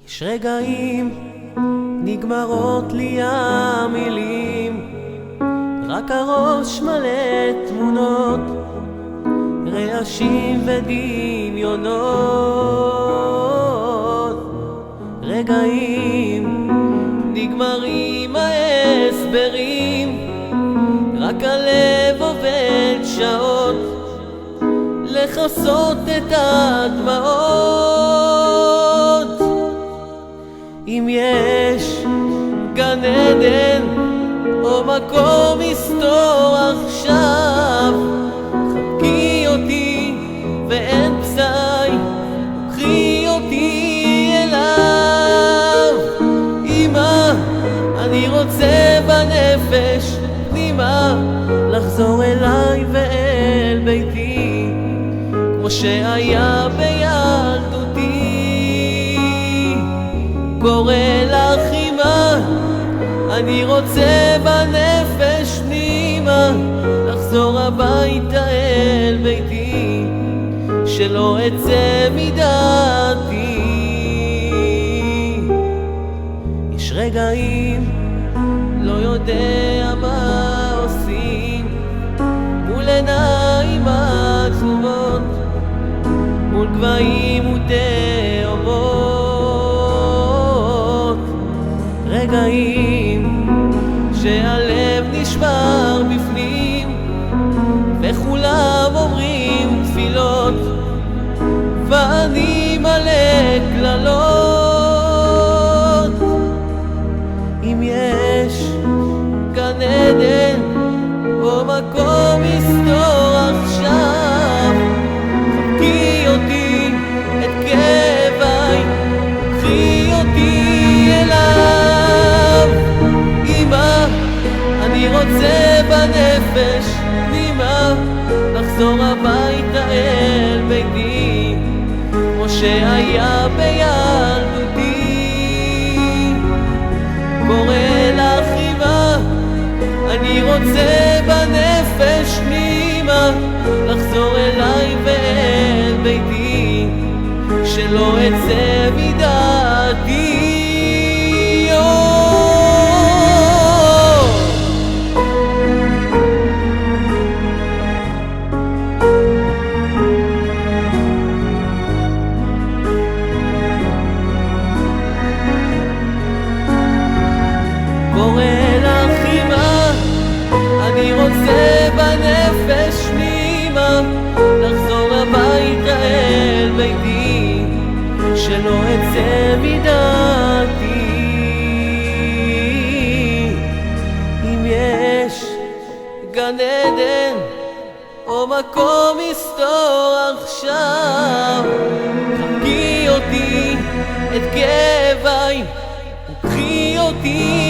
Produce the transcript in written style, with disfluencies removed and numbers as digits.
יש רגעים נגמרות לי המילים, רק הראש מלא תמונות, רעשים ודמיונות. רגעים נגמרים ההסברים, רק הלב עובד שעות לכסות את הדמעות. אם יש גן עדן או מקום היסטור עכשיו, חבקי אותי ואין פסאי, קחי אותי אליו. אמא, אני רוצה בנפש פנימה לחזור אליי ואל ביתי, כמו שהיה בילדותי. קורא לך אמא, אני רוצה בנפש פנימה לחזור הביתה אל ביתי, שלא אצא מדעתי. יש רגעים לא יודע מה עושים מול עיניים עצובות, מול גבהים ותאומות. רגעים שהלב נשבר בפנים וכולם אומרים תפילות ואני מלא קללות. אם יש גן עדן או מקום היסטור עכשיו, חבקי אותי את כאביי, קחי אותי אליו. אמא, אני רוצה בנפש פנימה לחזור הביתה אל ביתי, כמו שהיה בילדותי. קורא לך אמא, אני רוצה בנפש פנימה לחזור אליי ואל ביתי, שלא אצא מדעתי. קורא לך אמא, אני רוצה בנפש פנימה לחזור הביתה אל ביתי, שלא אצא מדעתי. אם יש גן עדן או מקום היסטור עכשיו, חבקי אותי את כאביי וקחי אותי